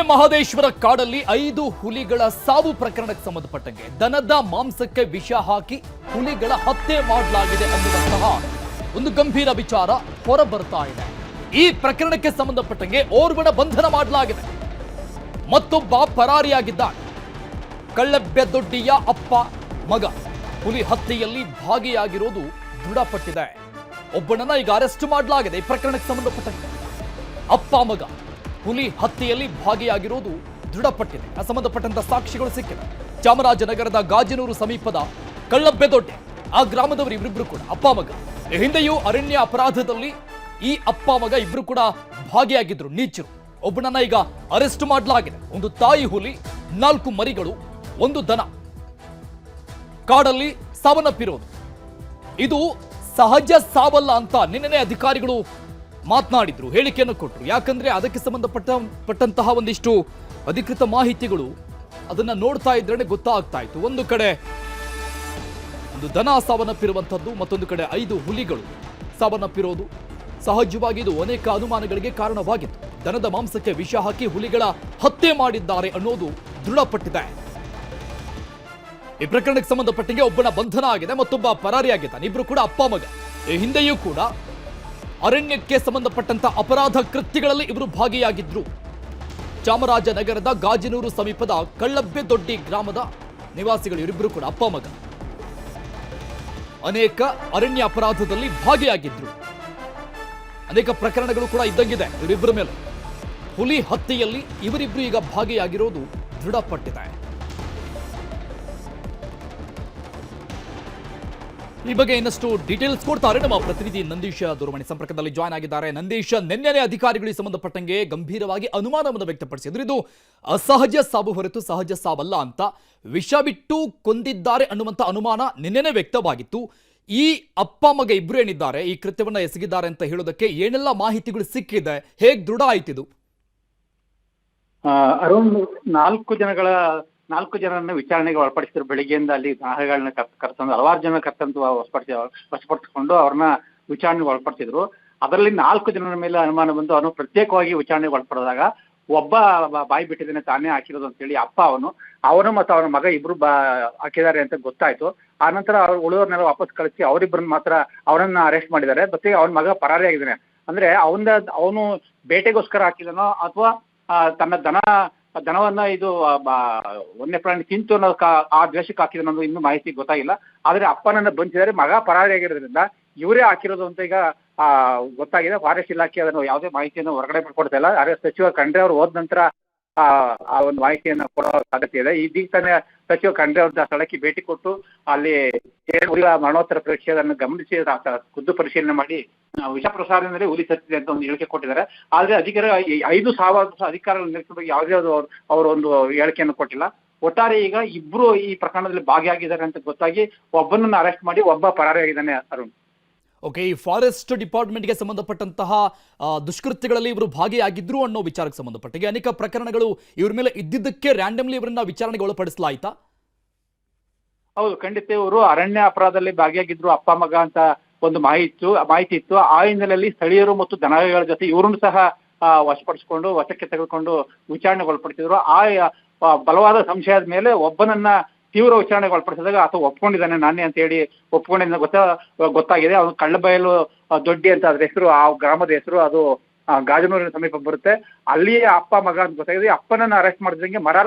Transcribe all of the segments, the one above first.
ಮಹದೇಶ್ವರ ಕಾಡಲ್ಲಿ 5 ಹುಲಿಗಳ ಸಾವು ಪ್ರಕರಣಕ್ಕೆ ಸಂಬಂಧಪಟ್ಟಂಗೆ ದನದ ಮಾಂಸಕ್ಕೆ ವಿಷ ಹಾಕಿ ಹುಲಿಗಳ ಹತ್ಯೆ ಮಾಡಲಾಗಿದೆ ಅನ್ನುವಂತಹ ಒಂದು ಗಂಭೀರ ವಿಚಾರ ಹೊರ ಬರ್ತಾ ಇದೆ. ಈ ಪ್ರಕರಣಕ್ಕೆ ಸಂಬಂಧಪಟ್ಟಂಗೆ ಓರ್ವನ ಬಂಧನ ಮಾಡಲಾಗಿದೆ, ಮತ್ತೊಬ್ಬ ಪರಾರಿಯಾಗಿದ್ದಾನೆ. ಕಳ್ಳಬೆದೊಡ್ಡಿಯ ಅಪ್ಪ ಮಗ ಹುಲಿ ಹತ್ಯೆಯಲ್ಲಿ ಭಾಗಿಯಾಗಿರೋದು ದೃಢಪಟ್ಟಿದೆ. ಒಬ್ಬನನ್ನ ಈಗ ಅರೆಸ್ಟ್ ಮಾಡಲಾಗಿದೆ. ಈ ಪ್ರಕರಣಕ್ಕೆ ಸಂಬಂಧಪಟ್ಟಂಗೆ ಅಪ್ಪ ಮಗ ಹುಲಿ ಹತ್ಯೆಯಲ್ಲಿ ಭಾಗಿಯಾಗಿರೋದು ದೃಢಪಟ್ಟಿದೆ. ಸಂಬಂಧಪಟ್ಟಂತ ಸಾಕ್ಷಿಗಳು ಸಿಕ್ಕಿದೆ. ಚಾಮರಾಜನಗರದ ಗಾಜನೂರು ಸಮೀಪದ ಕಳ್ಳಬೆದೊಡ್ಡೆ ಆ ಗ್ರಾಮದವರು ಇವರಿಬ್ರು ಕೂಡ ಅಪ್ಪ ಮಗ. ಹಿಂದೆಯೂ ಅರಣ್ಯ ಅಪರಾಧದಲ್ಲಿ ಈ ಅಪ್ಪ ಮಗ ಇಬ್ರು ಕೂಡ ಭಾಗಿಯಾಗಿದ್ರು ನೀಚರು. ಒಬ್ಬನನ್ನ ಈಗ ಅರೆಸ್ಟ್ ಮಾಡಲಾಗಿದೆ. ಒಂದು ತಾಯಿ ಹುಲಿ, 4 ಮರಿಗಳು, ಒಂದು ದನ ಕಾಡಲ್ಲಿ ಸಾವನ್ನಪ್ಪಿರೋದು. ಇದು ಸಹಜ ಸಾವಲ್ಲ ಅಂತ ನಿನ್ನೆ ಅಧಿಕಾರಿಗಳು ಮಾತನಾಡಿದ್ರು, ಹೇಳಿಕೆಯನ್ನು ಕೊಟ್ಟರು. ಯಾಕಂದ್ರೆ ಅದಕ್ಕೆ ಸಂಬಂಧಪಟ್ಟಂತಹ ಒಂದಿಷ್ಟು ಅಧಿಕೃತ ಮಾಹಿತಿಗಳು ಅದನ್ನ ನೋಡ್ತಾ ಇದ್ರೆ ಗೊತ್ತಾಗ್ತಾ ಇತ್ತು. ಒಂದು ಕಡೆ ಒಂದು ದನ ಸಾವನ್ನಪ್ಪಿರುವಂಥದ್ದು, ಮತ್ತೊಂದು ಕಡೆ 5 ಹುಲಿಗಳು ಸಾವನ್ನಪ್ಪಿರೋದು. ಸಹಜವಾಗಿ ಇದು ಅನೇಕ ಅನುಮಾನಗಳಿಗೆ ಕಾರಣವಾಗಿತ್ತು. ದನದ ಮಾಂಸಕ್ಕೆ ವಿಷ ಹಾಕಿ ಹುಲಿಗಳ ಹತ್ಯೆ ಮಾಡಿದ್ದಾರೆ ಅನ್ನೋದು ದೃಢಪಟ್ಟಿದೆ. ಈ ಪ್ರಕರಣಕ್ಕೆ ಸಂಬಂಧಪಟ್ಟಂಗೆ ಒಬ್ಬನ ಬಂಧನ ಆಗಿದೆ, ಮತ್ತೊಬ್ಬ ಪರಾರಿಯಾಗಿದ್ದಾನೆ. ಇಬ್ರು ಕೂಡ ಅಪ್ಪ ಮಗ. ಈ ಹಿಂದೆಯೂ ಕೂಡ ಅರಣ್ಯಕ್ಕೆ ಸಂಬಂಧಪಟ್ಟಂತ ಅಪರಾಧ ಕೃತ್ಯಗಳಲ್ಲಿ ಇವರು ಭಾಗಿಯಾಗಿದ್ರು. ಚಾಮರಾಜನಗರದ ಗಾಜನೂರು ಸಮೀಪದ ಕಳ್ಳಬೆದೊಡ್ಡಿ ಗ್ರಾಮದ ನಿವಾಸಿಗಳು ಇವರಿಬ್ಬರು ಕೂಡ ಅಪ್ಪ ಮಗ. ಅನೇಕ ಅರಣ್ಯ ಅಪರಾಧದಲ್ಲಿ ಭಾಗಿಯಾಗಿದ್ರು. ಅನೇಕ ಪ್ರಕರಣಗಳು ಕೂಡ ಇದ್ದಂಗಿದೆ ಇವರಿಬ್ಬರ ಮೇಲೆ. ಹುಲಿ ಹತ್ಯೆಯಲ್ಲಿ ಇವರಿಬ್ರು ಈಗ ಭಾಗಿಯಾಗಿರೋದು ದೃಢಪಟ್ಟಿದೆ. ಈ ಬಗ್ಗೆ ಇನ್ನಷ್ಟು ಡೀಟೇಲ್ಸ್ ಕೊಡ್ತಾರೆ ನಮ್ಮ ಪ್ರತಿನಿಧಿ ನಂದೀಶ ದೂರವಾಣಿ ಸಂಪರ್ಕದಲ್ಲಿ ಜಾಯ್ನ್ ಆಗಿದ್ದಾರೆ. ನಂದೀಶ, ನಿನ್ನೆ ಅಧಿಕಾರಿಗಳಿಗೆ ಸಂಬಂಧಪಟ್ಟಂಗೆ ಗಂಭೀರವಾಗಿ ಅನುಮಾನವನ್ನು ವ್ಯಕ್ತಪಡಿಸಿದ್ರು. ಇದು ಅಸಹಜ ಸಾವು ಹೊರತು ಸಹಜ ಸಾವಲ್ಲ ಅಂತ, ವಿಷ ಬಿಟ್ಟು ಕೊಂದಿದ್ದಾರೆ ಅನ್ನುವಂಥ ಅನುಮಾನ ನಿನ್ನೆನೇ ವ್ಯಕ್ತವಾಗಿತ್ತು. ಈ ಅಪ್ಪ ಮಗ ಇಬ್ರು ಏನಿದ್ದಾರೆ ಈ ಕೃತ್ಯವನ್ನ ಎಸಗಿದ್ದಾರೆ ಅಂತ ಹೇಳೋದಕ್ಕೆ ಏನೆಲ್ಲ ಮಾಹಿತಿಗಳು ಸಿಕ್ಕಿದೆ? ಹೇಗ್ ದೃಢ ಆಯ್ತಿದು? ಅರೌಂಡ್ 4 ಜನರನ್ನ ವಿಚಾರಣೆಗೆ ಒಳಪಡಿಸಿದ್ರು. ಬೆಳಿಗ್ಗೆಯಿಂದ ಅಲ್ಲಿ ದಾಹಗಳನ್ನ ಕರ್ತಂದು ಹಲವಾರು ಜನ ಕರ್ತಂದು ವಶಪಡಿಸಿಕೊಂಡು ಅವ್ರನ್ನ ವಿಚಾರಣೆಗೆ ಒಳಪಡಿಸಿದ್ರು. ಅದರಲ್ಲಿ 4 ಜನರ ಮೇಲೆ ಅನುಮಾನ ಬಂದು ಅವನು ಪ್ರತ್ಯೇಕವಾಗಿ ವಿಚಾರಣೆಗೆ ಒಳಪಡಿದಾಗ ಒಬ್ಬ ಬಾಯಿ ಬಿಟ್ಟಿದ್ದಾನೆ, ತಾನೇ ಹಾಕಿರೋದು ಅಂತೇಳಿ ಅಪ್ಪ ಅವನು ಮತ್ತು ಅವನ ಮಗ ಇಬ್ರು ಹಾಕಿದ್ದಾರೆ ಅಂತ ಗೊತ್ತಾಯ್ತು. ಆ ನಂತರ ಅವ್ರು ಉಳಿದವ್ರನ್ನೆಲ್ಲ ವಾಪಸ್ ಕಳಿಸಿ ಅವರಿಬ್ಬರನ್ನ ಮಾತ್ರ ಅವನನ್ನ ಅರೆಸ್ಟ್ ಮಾಡಿದ್ದಾರೆ. ಮತ್ತೆ ಅವನ ಮಗ ಪರಾರಿಯಾಗಿದ್ದಾನೆ. ಅಂದ್ರೆ ಅವನು ಬೇಟೆಗೋಸ್ಕರ ಹಾಕಿದನೋ ಅಥವಾ ತನ್ನ ದನವನ್ನ ಇದು ವನ್ಯ ಪ್ರಾಣಿ ತಿಂತು ಅನ್ನೋ ಆ ದ್ವೇಷಕ್ಕೆ ಹಾಕಿದನೋ ಅನ್ನೋದು ಇನ್ನೂ ಮಾಹಿತಿ ಗೊತ್ತಾಗಿಲ್ಲ. ಆದ್ರೆ ಅಪ್ಪನನ್ನ ಬಂಧಿಸಿದರೆ, ಮಗ ಪರಾರಿಯಾಗಿರೋದ್ರಿಂದ ಇವರೇ ಹಾಕಿರೋದು ಅಂತ ಈಗ ಗೊತ್ತಾಗಿದೆ. ಫಾರೆಸ್ಟ್ ಇಲಾಖೆ ಅದನ್ನು ಯಾವುದೇ ಮಾಹಿತಿಯನ್ನು ಹೊರಗಡೆ ಕೊಡ್ತಾ ಇಲ್ಲ. ಆದ್ರೆ ಸಚಿವ ಖಂಡ್ರೆ ಅವರು ಹೋದ ನಂತರ ಆ ಒಂದು ಮಾಹಿತಿಯನ್ನು ಕೊಡೋ ಸಾಧ್ಯತೆ ಇದೆ. ಇದೀಗ ತಾನೇ ಸಚಿವ ಖಂಡ್ರೆ ಅವ್ರ ಸ್ಥಳಕ್ಕೆ ಭೇಟಿ ಕೊಟ್ಟು ಅಲ್ಲಿ ಮರಣೋತ್ತರ ಪರೀಕ್ಷೆಯನ್ನು ಗಮನಿಸಿ ಖುದ್ದು ಪರಿಶೀಲನೆ ಮಾಡಿ ವಿಷ ಪ್ರಸಾರದಲ್ಲಿ ಹುಲಿ ಸತ್ತಿದೆ ಅಂತ ಒಂದು ಹೇಳಿಕೆ ಕೊಟ್ಟಿದ್ದಾರೆ. ಆದ್ರೆ ಅಧಿಕಾರಿ 5 ಅಧಿಕಾರಿಗಳ ನೇತೃತ್ವದಲ್ಲಿ ಯಾವುದೇ ಅವರು ಒಂದು ಹೇಳಿಕೆಯನ್ನು ಕೊಟ್ಟಿಲ್ಲ. ಒಟ್ಟಾರೆ ಈಗ ಇಬ್ರು ಈ ಪ್ರಕರಣದಲ್ಲಿ ಭಾಗಿಯಾಗಿದ್ದಾರೆ ಅಂತ ಗೊತ್ತಾಗಿ ಒಬ್ಬನನ್ನ ಅರೆಸ್ಟ್ ಮಾಡಿ ಒಬ್ಬ ಪರಾರಿಯಾಗಿದ್ದಾನೆ. ಅರುಣ್, ಓಕೆ, ಈ ಫಾರೆಸ್ಟ್ ಡಿಪಾರ್ಟ್ಮೆಂಟ್ಗೆ ಸಂಬಂಧಪಟ್ಟಂತಹ ದುಷ್ಕೃತ್ಯಗಳಲ್ಲಿ ಇವರು ಭಾಗಿಯಾಗಿದ್ರು ಅನ್ನೋ ವಿಚಾರಕ್ಕೆ ಸಂಬಂಧಪಟ್ಟಿಗೆ ಅನೇಕ ಪ್ರಕರಣಗಳು ಇವ್ರ ಮೇಲೆ ಇದ್ದಿದ್ದಕ್ಕೆ ರ್ಯಾಂಡಮ್ಲಿ ಇವರನ್ನ ವಿಚಾರಣೆಗೆ ಒಳಪಡಿಸಲಾಯ್ತಾ? ಹೌದು, ಖಂಡಿತ ಇವರು ಅರಣ್ಯ ಅಪರಾಧದಲ್ಲಿ ಭಾಗಿಯಾಗಿದ್ರು ಅಪ್ಪ ಮಗ ಅಂತ ಒಂದು ಮಾಹಿತಿ ಇತ್ತು. ಆ ಹಿನ್ನೆಲೆಯಲ್ಲಿ ಸ್ಥಳೀಯರು ಮತ್ತು ದನಗಳ ಜೊತೆ ಇವರನ್ನು ಸಹ ವಶಪಡಿಸಿಕೊಂಡು ವಶಕ್ಕೆ ತೆಗೆದುಕೊಂಡು ವಿಚಾರಣೆಗೆ ಒಳಪಡಿಸಿದ್ರು. ಆ ಬಲವಾದ ಸಂಶಯದ ಮೇಲೆ ಒಬ್ಬನನ್ನ ತೀವ್ರ ವಿಚಾರಣೆಗೆ ಒಳಪಡಿಸಿದಾಗ ಆತ ಒಪ್ಕೊಂಡಿದ್ದಾನೆ, ನಾನೇ ಅಂತ ಹೇಳಿ ಒಪ್ಕೊಂಡಿದ್ದ ಗೊತ್ತಾಗಿದೆ. ಅವನು ಕಳ್ಳಬಯಲು ದೊಡ್ಡಿ ಅಂತ ಅದ್ರ ಹೆಸರು, ಆ ಗ್ರಾಮದ ಹೆಸರು. ಅದು ಗಾಜನೂರಿನ ಸಮೀಪ ಬರುತ್ತೆ. ಅಲ್ಲಿಯೇ ಅಪ್ಪ ಮಗ ಅಂತ ಗೊತ್ತಾಗಿದೆ. ಅಪ್ಪನನ್ನ ಅರೆಸ್ಟ್ ಮಾಡಿದಂಗೆ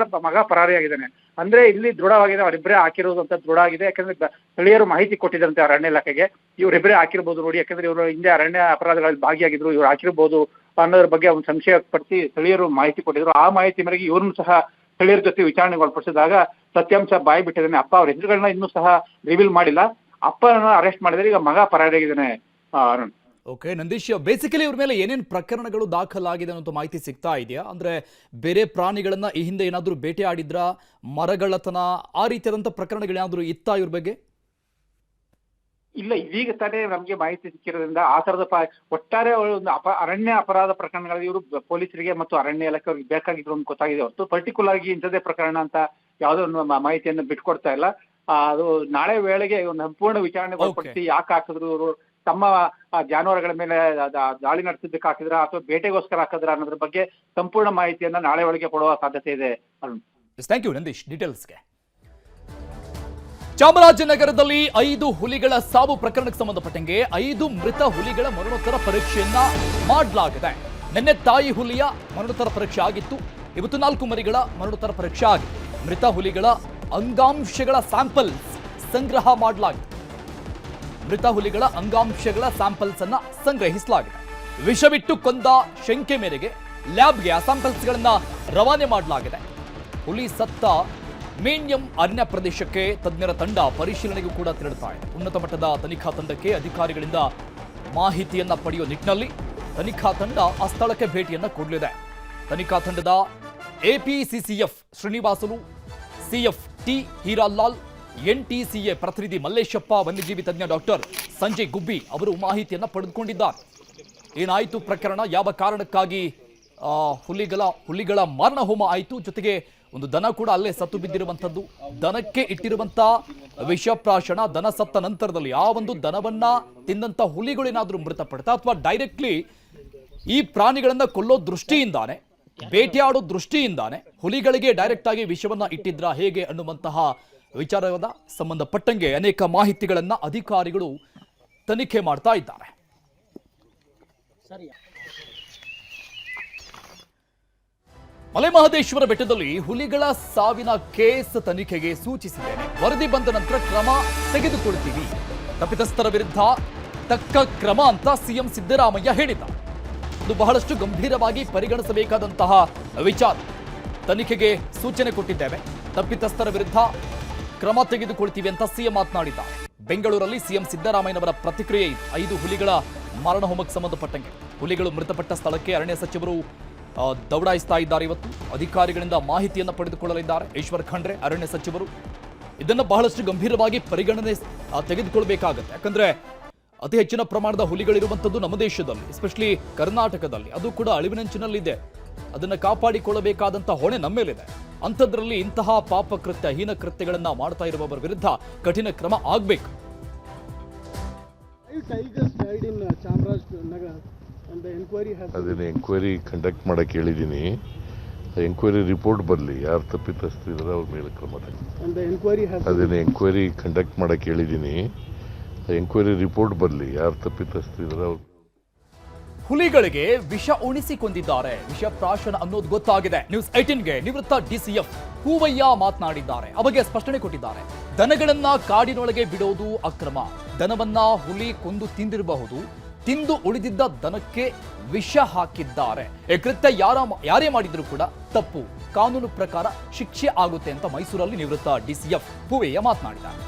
ಮಗ ಪರಾರಿಯಾಗಿದ್ದಾನೆ. ಅಂದ್ರೆ ಇಲ್ಲಿ ದೃಢವಾಗಿದೆ ಅವರಿಬ್ಬರೇ ಹಾಕಿರೋದು ಅಂತ ದೃಢ ಆಗಿದೆ. ಯಾಕಂದ್ರೆ ಸ್ಥಳೀಯರು ಮಾಹಿತಿ ಕೊಟ್ಟಿದ್ದಂತೆ ಅರಣ್ಯ ಇಲಾಖೆಗೆ, ಇವರಿಬ್ಬರೇ ಹಾಕಿರ್ಬೋದು ನೋಡಿ, ಯಾಕಂದ್ರೆ ಇವರು ಹಿಂದೆ ಅರಣ್ಯ ಅಪರಾಧಗಳಲ್ಲಿ ಭಾಗಿಯಾಗಿದ್ರು, ಇವ್ರು ಹಾಕಿರ್ಬೋದು ಅನ್ನೋದ್ರ ಬಗ್ಗೆ ಒಂದು ಸಂಶಯ ಪಡಿಸಿ ಸ್ಥಳೀಯರು ಮಾಹಿತಿ ಕೊಟ್ಟಿದ್ರು. ಆ ಮಾಹಿತಿ ಮೇರೆಗೆ ಇವ್ರನ್ನು ಸಹ ಸ್ಥಳೀಯರ ಜೊತೆ ವಿಚಾರಣೆಗೆ ಒಳಪಡಿಸಿದಾಗ ಸತ್ಯಾಂಶ ಬಾಯಿ ಬಿಟ್ಟಿದ್ದಾನೆ. ಅಪ್ಪ ಅವ್ರ ಹೆಸರುಗಳನ್ನ ಇನ್ನೂ ಸಹ ರಿವೀಲ್ ಮಾಡಿಲ್ಲ. ಅಪ್ಪನ ಅರೆಸ್ಟ್ ಮಾಡಿದರೆ ಈಗ ಮಗ ಪರಾರಿಯಾಗಿದ್ದಾನೆ. ಅರುಣ್, ಓಕೆ ನಂದೀಶ್, ಬೇಸಿಕಲಿ ಇವ್ರ ಮೇಲೆ ಏನೇನು ಪ್ರಕರಣಗಳು ದಾಖಲಾಗಿದೆ ಅನ್ನೋ ಮಾಹಿತಿ ಸಿಗ್ತಾ ಇದೆಯಾ? ಅಂದ್ರೆ ಬೇರೆ ಪ್ರಾಣಿಗಳನ್ನ ಈ ಹಿಂದೆ ಏನಾದರೂ ಬೇಟೆ ಆಡಿದ್ರ, ಮರಗಳತನ, ಆ ರೀತಿಯಾದಂಥ ಪ್ರಕರಣಗಳೇನಾದರೂ ಇತ್ತಾ ಇವ್ರ ಬಗ್ಗೆ? ಇಲ್ಲ, ಇದೀಗ ತಾನೇ ನಮ್ಗೆ ಮಾಹಿತಿ ಸಿಕ್ಕಿರೋದ್ರಿಂದ ಆ ತರದ ಒಟ್ಟಾರೆ ಒಂದು ಅರಣ್ಯ ಅಪರಾಧ ಪ್ರಕರಣಗಳಲ್ಲಿ ಇವರು ಪೊಲೀಸರಿಗೆ ಮತ್ತು ಅರಣ್ಯ ಇಲಾಖೆಯವರಿಗೆ ಬೇಕಾಗಿದ್ರು ಅಂತ ಗೊತ್ತಾಗಿದೆ ಹೊರತು ಪರ್ಟಿಕ್ಯುಲರ್ ಆಗಿ ಇಂಥದೇ ಪ್ರಕರಣ ಅಂತ ಯಾವುದೋ ಒಂದು ಮಾಹಿತಿಯನ್ನು ಬಿಟ್ಕೊಡ್ತಾ ಇಲ್ಲ. ಅದು ನಾಳೆ ವೇಳೆಗೆ ಒಂದು ಸಂಪೂರ್ಣ ವಿಚಾರಣೆ ಒಳಪಡಿಸಿ ಯಾಕೆ ಹಾಕಿದ್ರು ಇವರು, ತಮ್ಮ ಜಾನುವಾರುಗಳ ಮೇಲೆ ದಾಳಿ ನಡೆಸಿದ್ದಕ್ಕೆ ಹಾಕಿದ್ರ ಅಥವಾ ಬೇಟೆಗೋಸ್ಕರ ಹಾಕಿದ್ರ ಅನ್ನೋದ್ರ ಬಗ್ಗೆ ಸಂಪೂರ್ಣ ಮಾಹಿತಿಯನ್ನ ನಾಳೆ ಒಳಗೆ ಕೊಡುವ ಸಾಧ್ಯತೆ ಇದೆ. ಥ್ಯಾಂಕ್ ಯು ನಂದೀಶ್ ಡೀಟೇಲ್ಸ್ಗೆ. ಚಾಮರಾಜನಗರದಲ್ಲಿ 5 ಹುಲಿಗಳ ಸಾವು ಪ್ರಕರಣಕ್ಕೆ ಸಂಬಂಧಪಟ್ಟಂಗೆ 5 ಮೃತ ಹುಲಿಗಳ ಮರಣೋತ್ತರ ಪರೀಕ್ಷೆಯನ್ನ ಮಾಡಲಾಗಿದೆ. ನಿನ್ನೆ ತಾಯಿ ಹುಲಿಯ ಮರಣೋತ್ತರ ಪರೀಕ್ಷೆ ಆಗಿತ್ತು. ಇವತ್ತು 4 ಮರಿಗಳ ಮರಣೋತ್ತರ ಪರೀಕ್ಷೆ ಆಗಿದೆ. ಮೃತ ಹುಲಿಗಳ ಅಂಗಾಂಶಗಳ ಸ್ಯಾಂಪಲ್ಸ್ ಸಂಗ್ರಹ ಮಾಡಲಾಗಿದೆ. ಮೃತ ಹುಲಿಗಳ ಅಂಗಾಂಶಗಳ ಸ್ಯಾಂಪಲ್ಸ್ ಅನ್ನ ಸಂಗ್ರಹಿಸಲಾಗಿದೆ. ವಿಷವಿಟ್ಟು ಕೊಂದ ಶಂಕೆ ಮೇರೆಗೆ ಲ್ಯಾಬ್ಗೆ ಆ ಸ್ಯಾಂಪಲ್ಸ್ಗಳನ್ನ ರವಾನೆ ಮಾಡಲಾಗಿದೆ. ಹುಲಿ ಸತ್ತ ಮೇಣ್ಯಂ ಅರಣ್ಯ ಪ್ರದೇಶಕ್ಕೆ ತಜ್ಞರ ತಂಡ ಪರಿಶೀಲನೆಗೂ ಕೂಡ ತೆರಳುತ್ತಾ ಇದೆ. ಉನ್ನತ ಮಟ್ಟದ ತನಿಖಾ ತಂಡಕ್ಕೆ ಅಧಿಕಾರಿಗಳಿಂದ ಮಾಹಿತಿಯನ್ನ ಪಡೆಯುವ ನಿಟ್ಟಿನಲ್ಲಿ ತನಿಖಾ ತಂಡ ಆ ಸ್ಥಳಕ್ಕೆ ಭೇಟಿಯನ್ನ ಕೊಡಲಿದೆ. ತನಿಖಾ ತಂಡದ APCCF Srinivasulu, CF T Hiralal, ಎನ್ಟಿಸಿಎ ಪ್ರತಿನಿಧಿ ಮಲ್ಲೇಶಪ್ಪ, ವನ್ಯಜೀವಿ ತಜ್ಞ ಡಾಕ್ಟರ್ ಸಂಜಯ್ ಗುಬ್ಬಿ ಅವರು ಮಾಹಿತಿಯನ್ನ ಪಡೆದುಕೊಂಡಿದ್ದಾರೆ. ಏನಾಯಿತು ಪ್ರಕರಣ, ಯಾವ ಕಾರಣಕ್ಕಾಗಿ ಹುಲಿಗಳ ಮಾರಣ ಹೋಮ ಆಯಿತು, ಜೊತೆಗೆ ಒಂದು ದನ ಕೂಡ ಅಲ್ಲೇ ಸತ್ತು ಬಿದ್ದಿರುವಂಥದ್ದು, ದನಕ್ಕೆ ಇಟ್ಟಿರುವಂತಹ ವಿಷಪ್ರಾಶನ, ದನ ಸತ್ತ ನಂತರದಲ್ಲಿ ಆ ಒಂದು ದನವನ್ನ ತಿಂದಂತ ಹುಲಿಗಳೇನಾದ್ರೂ ಮೃತಪಡ್ತಾ ಅಥವಾ ಡೈರೆಕ್ಟ್ಲಿ ಈ ಪ್ರಾಣಿಗಳನ್ನ ಕೊಲ್ಲೋ ದೃಷ್ಟಿಯಿಂದಾನೆ, ಬೇಟೆಯಾಡೋ ದೃಷ್ಟಿಯಿಂದಾನೆ ಹುಲಿಗಳಿಗೆ ಡೈರೆಕ್ಟ್ ಆಗಿ ವಿಷವನ್ನ ಇಟ್ಟಿದ್ರ ಹೇಗೆ ಅನ್ನುವಂತಹ ವಿಚಾರದ ಸಂಬಂಧಪಟ್ಟಂಗೆ ಅನೇಕ ಮಾಹಿತಿಗಳನ್ನ ಅಧಿಕಾರಿಗಳು ತನಿಖೆ ಮಾಡ್ತಾ ಇದ್ದಾರೆ. ಮಲೆಮಹದೇಶ್ವರ ಬೆಟ್ಟದಲ್ಲಿ ಹುಲಿಗಳ ಸಾವಿನ ಕೇಸ್ ತನಿಖೆಗೆ ಸೂಚಿಸಿದ್ದೇನೆ. ವರದಿ ಬಂದ ನಂತರ ಕ್ರಮ ತೆಗೆದುಕೊಳ್ತೀವಿ. ತಪ್ಪಿತಸ್ಥರ ವಿರುದ್ಧ ತಕ್ಕ ಕ್ರಮ ಅಂತ ಸಿಎಂ ಸಿದ್ದರಾಮಯ್ಯ ಹೇಳಿದ್ದಾರೆ. ಇದು ಬಹಳಷ್ಟು ಗಂಭೀರವಾಗಿ ಪರಿಗಣಿಸಬೇಕಾದಂತಹ ವಿಚಾರ. ತನಿಖೆಗೆ ಸೂಚನೆ ಕೊಟ್ಟಿದ್ದೇವೆ. ತಪ್ಪಿತಸ್ಥರ ವಿರುದ್ಧ ಕ್ರಮ ತೆಗೆದುಕೊಳ್ತೀವಿ ಅಂತ ಸಿಎಂ ಮಾತನಾಡಿದ್ದಾರೆ. ಬೆಂಗಳೂರಲ್ಲಿ ಸಿಎಂ ಸಿದ್ದರಾಮಯ್ಯನವರ ಪ್ರತಿಕ್ರಿಯೆ ಇದು. 5 ಹುಲಿಗಳ ಮಾರಣ ಹೋಮಕ್ಕೆ ಸಂಬಂಧಪಟ್ಟಂಗೆ ಹುಲಿಗಳು ಮೃತಪಟ್ಟ ಸ್ಥಳಕ್ಕೆ ಅರಣ್ಯ ಸಚಿವರು ದೌಡಾಯಿಸ್ತಾ ಇದ್ದಾರೆ. ಇವತ್ತು ಅಧಿಕಾರಿಗಳಿಂದ ಮಾಹಿತಿಯನ್ನು ಪಡೆದುಕೊಳ್ಳಲಿದ್ದಾರೆ ಈಶ್ವರ್ ಖಂಡ್ರೆ ಅರಣ್ಯ ಸಚಿವರು. ಇದನ್ನು ಬಹಳಷ್ಟು ಗಂಭೀರವಾಗಿ ಪರಿಗಣನೆ ತೆಗೆದುಕೊಳ್ಬೇಕಾಗತ್ತೆ. ಯಾಕಂದ್ರೆ ಅತಿ ಹೆಚ್ಚಿನ ಪ್ರಮಾಣದ ಹುಲಿಗಳಿರುವಂಥದ್ದು ನಮ್ಮ ದೇಶದಲ್ಲಿ, ಎಸ್ಪೆಷಲಿ ಕರ್ನಾಟಕದಲ್ಲಿ. ಅದು ಕೂಡ ಅಳಿವಿನಂಚಿನಲ್ಲಿದೆ. ಅದನ್ನು ಕಾಪಾಡಿಕೊಳ್ಳಬೇಕಾದಂಥ ಹೊಣೆ ನಮ್ಮ ಮೇಲಿದೆ. ಅಂಥದ್ರಲ್ಲಿ ಇಂತಹ ಪಾಪಕೃತ್ಯ, ಹೀನ ಕೃತ್ಯಗಳನ್ನ ಮಾಡ್ತಾ ಇರುವವರ ವಿರುದ್ಧ ಕಠಿಣ ಕ್ರಮ ಆಗಬೇಕು. ಅದನ್ನ ಎಂಕ್ವೈರಿ ಕಂಡಕ್ಟ್ ಮಾಡಕ್ಕೆ ಹೇಳಿದ್ದೀನಿ. ಎಂಕ್ವೈರಿ ರಿಪೋರ್ಟ್ ಬರಲಿ, ಯಾರು ತಪ್ಪಿತಸ್ಥರಿದ್ರೆ ಅವ್ರ ಮೇಲೆ ಕ್ರಮ ತಗೊಳ್ಳಿ. ಅದನ್ನ ಎಂಕ್ವೈರಿ ಕಂಡಕ್ಟ್ ಮಾಡಕ್ಕೆ ಹೇಳಿದ್ದೀನಿ. ಎಂಕ್ವೈರಿ ರಿಪೋರ್ಟ್ ಬರಲಿ, ಯಾರು ತಪ್ಪಿತಸ್ಥರಿದ್ರೆ ಅವ್ರ ಹುಲಿಗಳಿಗೆ ವಿಷ ಉಣಿಸಿ ಕೊಂದಿದ್ದಾರೆ. ವಿಷ ಪ್ರಾಶನ ಅನ್ನೋದು ಗೊತ್ತಾಗಿದೆ. ನ್ಯೂಸ್ 18ಗೆ ನಿವೃತ್ತ ಡಿಸಿಎಫ್ ಹೂವಯ್ಯ ಮಾತನಾಡಿದ್ದಾರೆ. ಅವಾಗ ಸ್ಪಷ್ಟನೆ ಕೊಟ್ಟಿದ್ದಾರೆ. ದನಗಳನ್ನ ಕಾಡಿನೊಳಗೆ ಬಿಡೋದು ಅಕ್ರಮ. ದನವನ್ನ ಹುಲಿ ಕೊಂದು ತಿಂದಿರಬಹುದು. ತಿಂದು ಉಳಿದಿದ್ದ ದನಕ್ಕೆ ವಿಷ ಹಾಕಿದ್ದಾರೆ. ಈ ಕೃತ್ಯ ಯಾರೇ ಮಾಡಿದ್ರು ಕೂಡ ತಪ್ಪು. ಕಾನೂನು ಪ್ರಕಾರ ಶಿಕ್ಷೆ ಆಗುತ್ತೆ ಅಂತ ಮೈಸೂರಲ್ಲಿ ನಿವೃತ್ತ ಡಿಸಿಎಫ್ ಹೂವಯ್ಯ ಮಾತನಾಡಿದ್ದಾರೆ.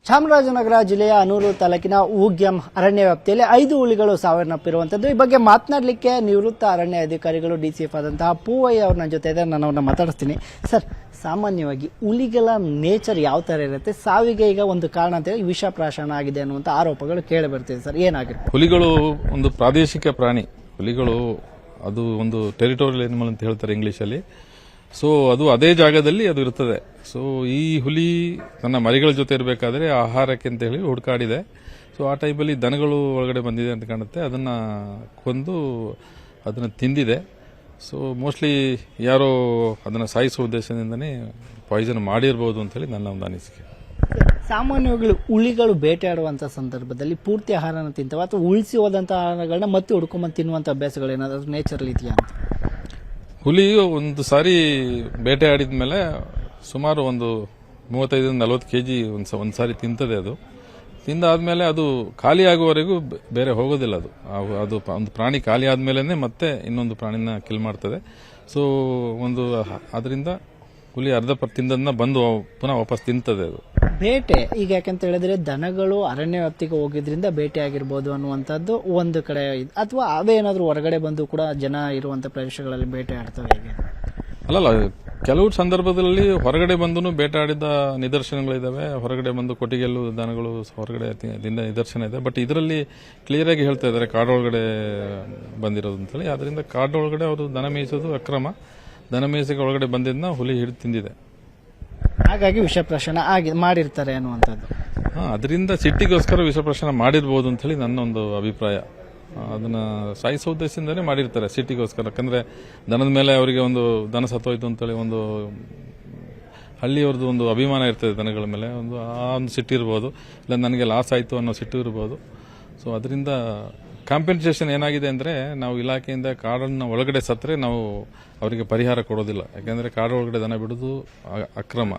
ಚಾಮರಾಜನಗರ ಜಿಲ್ಲೆಯ ಅನೂರು ತಾಲೂಕಿನ ಊಗ್ಯಂ ಅರಣ್ಯ ವ್ಯಾಪ್ತಿಯಲ್ಲಿ 5 ಹುಲಿಗಳು ಸಾವನ್ನಪ್ಪಿರುವಂತದ್ದು. ಈ ಬಗ್ಗೆ ಮಾತನಾಡಲಿಕ್ಕೆ ನಿವೃತ್ತ ಅರಣ್ಯ ಅಧಿಕಾರಿಗಳು ಡಿಸಿಎಫ್ ಆದಂತಹ ಪೂವಯ್ಯ ಅವ್ರನ್ನ ಜೊತೆ ಇದೆ. ನಾನು ಅವ್ರನ್ನ ಮಾತಾಡಿಸ್ತೀನಿ. ಸರ್, ಸಾಮಾನ್ಯವಾಗಿ ಹುಲಿಗಳ ನೇಚರ್ ಯಾವ ತರ ಇರುತ್ತೆ? ಸಾವಿಗೆ ಈಗ ಒಂದು ಕಾರಣ ಅಂತ ಹೇಳಿ ವಿಷ ಪ್ರಾಶನ ಆಗಿದೆ ಅನ್ನುವಂಥ ಆರೋಪಗಳು ಕೇಳಿ ಬರ್ತಿದೆ. ಸರ್, ಏನಾಗಿದೆ? ಹುಲಿಗಳು ಒಂದು ಪ್ರಾದೇಶಿಕ ಪ್ರಾಣಿ. ಹುಲಿಗಳು ಅದು ಒಂದು ಟೆರಿಟೋರಿಯಲ್ ಅನಿಮಲ್ ಅಂತ ಹೇಳ್ತಾರೆ ಇಂಗ್ಲಿಷಲ್ಲಿ. ಸೊ ಅದು ಅದೇ ಜಾಗದಲ್ಲಿ ಅದು ಇರ್ತದೆ. ಸೊ ಈ ಹುಲಿ ತನ್ನ ಮರಿಗಳ ಜೊತೆ ಇರಬೇಕಾದ್ರೆ ಆಹಾರಕ್ಕೆ ಅಂತ ಹೇಳಿ ಹುಡುಕಾಡಿದೆ. ಸೊ ಆ ಟೈಮಲ್ಲಿ ದನಗಳು ಒಳಗಡೆ ಬಂದಿದೆ ಅಂತ ಕಾಣುತ್ತೆ. ಅದನ್ನ ಕೊಂದು ಅದನ್ನ ತಿಂದಿದೆ. ಸೊ ಮೋಸ್ಟ್ಲಿ ಯಾರೋ ಅದನ್ನ ಸಾಯಿಸುವ ಉದ್ದೇಶದಿಂದನೇ ಪಾಯ್ಸನ್ ಮಾಡಿರ್ಬೋದು ಅಂತ ಹೇಳಿ ನನ್ನ ಒಂದು ಅನಿಸಿಕೆ. ಸಾಮಾನ್ಯವಾಗಿ ಹುಲಿಗಳು ಬೇಟೆಯಾಡುವಂತ ಸಂದರ್ಭದಲ್ಲಿ ಪೂರ್ತಿ ಆಹಾರನ ತಿಂತವೆ ಅಥವಾ ಉಳಿಸಿ ಹೋದಂತಹ ಆಹಾರಗಳನ್ನ ಮತ್ತೆ ಹುಡ್ಕೊಂಬಂದು ತಿನ್ನುವಂತ ಅಭ್ಯಾಸಗಳು ಏನಾದರೂ ನೇಚರ್ ಇದೆಯಾ ಅಂತ? ಹುಲಿ ಒಂದು ಸಾರಿ ಬೇಟೆ ಆಡಿದ್ಮೇಲೆ ಸುಮಾರು ಒಂದು 35-40 ಕೆಜಿ ಒಂದು ಸಾರಿ ತಿಂತದೆ. ಅದು ತಿಂದಾದ್ಮೇಲೆ ಅದು ಖಾಲಿ ಆಗುವವರೆಗೂ ಬೇರೆ ಹೋಗೋದಿಲ್ಲ. ಅದು ಒಂದು ಪ್ರಾಣಿ ಖಾಲಿ ಆದ್ಮೇಲೆ ಮತ್ತೆ ಇನ್ನೊಂದು ಪ್ರಾಣಿನ ಕಿಲ್ ಮಾಡ್ತದೆ. ಸೊ ಅದರಿಂದ ಹುಲಿ ಅರ್ಧ ತಿಂದದನ್ನ ಬಂದು ಪುನಃ ವಾಪಸ್ ತಿಂತದೆ. ಅದು ಬೇಟೆ ಈಗ ಯಾಕಂತ ಹೇಳಿದ್ರೆ ದನಗಳು ಅರಣ್ಯ ವ್ಯಾಪ್ತಿಗೆ ಹೋಗಿದ್ರಿಂದ ಬೇಟೆ ಆಗಿರ್ಬೋದು ಅನ್ನುವಂಥದ್ದು ಒಂದು ಕಡೆ, ಅಥವಾ ಅವೇನಾದ್ರೂ ಹೊರಗಡೆ ಬಂದು ಕೂಡ ಜನ ಇರುವಂತ ಪ್ರದೇಶಗಳಲ್ಲಿ ಬೇಟೆ ಆಡ್ತವೆ ಹೇಗೆ? ಅಲ್ಲಲ್ಲ, ಕೆಲವು ಸಂದರ್ಭದಲ್ಲಿ ಹೊರಗಡೆ ಬಂದು ಬೇಟೆ ಆಡಿದ ನಿದರ್ಶನಗಳಿದಾವೆ. ಹೊರಗಡೆ ಬಂದು ಕೊಟ್ಟಿಗೆಲ್ಲೂ ದನಗಳು ಹೊರಗಡೆ ತಿಂದ ನಿದರ್ಶನ ಇದೆ. ಬಟ್ ಇದರಲ್ಲಿ ಕ್ಲಿಯರ್ ಆಗಿ ಹೇಳ್ತಾ ಇದ್ದಾರೆ ಕಾಡೊಳಗಡೆ ಬಂದಿರೋದು ಅಂತ ಹೇಳಿ. ಅದರಿಂದ ಕಾಡೊಳಗಡೆ ಅವರು ದನ ಮೇಯಿಸೋದು ಅಕ್ರಮ. ದನ ಮೇಯಿಸಿಗೆ ಒಳಗಡೆ ಬಂದಿದ್ದನ್ನ ಹುಲಿ ಹಿಡಿದು ತಿಂದಿದೆ. ಹಾಗಾಗಿ ವಿಷ ಪ್ರಾಶನ ಮಾಡಿರ್ತಾರೆ ಅನ್ನುವಂಥದ್ದು. ಅದರಿಂದ ಸಿಟ್ಟಿಗೋಸ್ಕರ ವಿಷಪ್ರಶ್ನೆ ಮಾಡಿರ್ಬೋದು ಅಂತ ಹೇಳಿ ನನ್ನ ಒಂದು ಅಭಿಪ್ರಾಯ. ಅದನ್ನ ಸಾಯಿಸೋ ಉದ್ದೇಶದಿಂದನೇ ಮಾಡಿರ್ತಾರೆ ಸಿಟ್ಟಿಗೋಸ್ಕರ. ಯಾಕಂದ್ರೆ ದನದ ಮೇಲೆ ಅವರಿಗೆ ಒಂದು ದನ ಸತ್ತೋಯ್ತು ಅಂತೇಳಿ ಒಂದು ಹಳ್ಳಿಯವ್ರದ್ದು ಒಂದು ಅಭಿಮಾನ ಇರ್ತದೆ ದನಗಳ ಮೇಲೆ, ಆ ಒಂದು ಸಿಟ್ಟು ಇರ್ಬೋದು, ಇಲ್ಲ ನನಗೆ ಲಾಸ್ ಆಯಿತು ಅನ್ನೋ ಸಿಟ್ಟು ಇರ್ಬೋದು. ಸೊ ಅದರಿಂದ ಕಾಂಪೆನ್ಸೇಷನ್ ಏನಾಗಿದೆ ಅಂದರೆ, ನಾವು ಇಲಾಖೆಯಿಂದ ಕಾಡನ್ನು ಒಳಗಡೆ ಸತ್ತರೆ ನಾವು ಅವರಿಗೆ ಪರಿಹಾರ ಕೊಡೋದಿಲ್ಲ. ಯಾಕೆಂದರೆ ಕಾಡು ಒಳಗಡೆ ದನ ಬಿಡೋದು ಅಕ್ರಮ.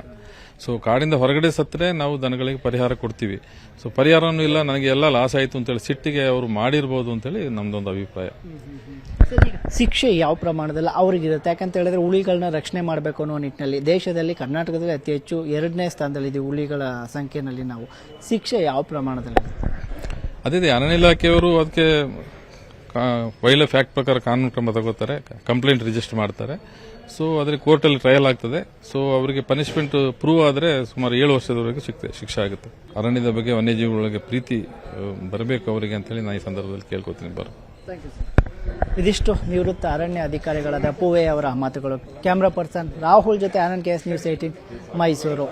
ಸೊ ಕಾಡಿಂದ ಹೊರಗಡೆ ಸತ್ತರೆ ನಾವು ದನಗಳಿಗೆ ಪರಿಹಾರ ಕೊಡ್ತೀವಿ. ಸೊ ಪರಿಹಾರನೂ ಇಲ್ಲ, ನನಗೆ ಎಲ್ಲ ಲಾಸ್ ಆಯಿತು ಅಂತೇಳಿ ಸಿಟ್ಟಿಗೆ ಅವರು ಮಾಡಿರ್ಬೋದು ಅಂತೇಳಿ ನಮ್ದೊಂದು ಅಭಿಪ್ರಾಯ. ಶಿಕ್ಷೆ ಯಾವ ಪ್ರಮಾಣದಲ್ಲಿ ಅವ್ರಿಗಿರುತ್ತೆ? ಯಾಕಂತ ಹೇಳಿದ್ರೆ ಹುಲಿಗಳನ್ನ ರಕ್ಷಣೆ ಮಾಡಬೇಕು ಅನ್ನೋ ನಿಟ್ಟಿನಲ್ಲಿ ದೇಶದಲ್ಲಿ ಕರ್ನಾಟಕದಲ್ಲಿ ಅತಿ ಹೆಚ್ಚು 2ನೇ ಸ್ಥಾನದಲ್ಲಿದೆ ಹುಲಿಗಳ ಸಂಖ್ಯೆಯಲ್ಲಿ. ನಾವು ಶಿಕ್ಷೆ ಯಾವ ಪ್ರಮಾಣದಲ್ಲಿ? ಅದೇ ಅರಣ್ಯ ಇಲಾಖೆಯವರು ಅದಕ್ಕೆ ವೈಲ್ಡ್ ಲೈಫ್ ಆಕ್ಟ್ ಪ್ರಕಾರ ಕಾನೂನು ಕ್ರಮ ತಗೋತಾರೆ, ಕಂಪ್ಲೇಂಟ್ ರಿಜಿಸ್ಟರ್ ಮಾಡ್ತಾರೆ. ಸೊ ಅದ್ರ ಕೋರ್ಟಲ್ಲಿ ಟ್ರಯಲ್ ಆಗ್ತದೆ. ಸೊ ಅವರಿಗೆ ಪನಿಷ್ಮೆಂಟ್ ಪ್ರೂವ್ ಆದರೆ ಸುಮಾರು 7 ವರ್ಷದವರೆಗೆ ಶಿಕ್ಷೆ ಆಗುತ್ತೆ. ಅರಣ್ಯದ ಬಗ್ಗೆ ವನ್ಯಜೀವಿಗಳಿಗೆ ಪ್ರೀತಿ ಬರಬೇಕು ಅವರಿಗೆ ಅಂತೇಳಿ ನಾನು ಈ ಸಂದರ್ಭದಲ್ಲಿ ಕೇಳ್ಕೊತೀನಿ. ಇದಿಷ್ಟು ನಿವೃತ್ತ ಅರಣ್ಯ ಅಧಿಕಾರಿಗಳಾದ ಪೂವಯ್ಯ ಅವರ ಮಾತುಗಳು. ಕ್ಯಾಮ್ರಾ ಪರ್ಸನ್ ರಾಹುಲ್ ಜೊತೆ ಆನಂದ್ KS News 18 ಮೈಸೂರು.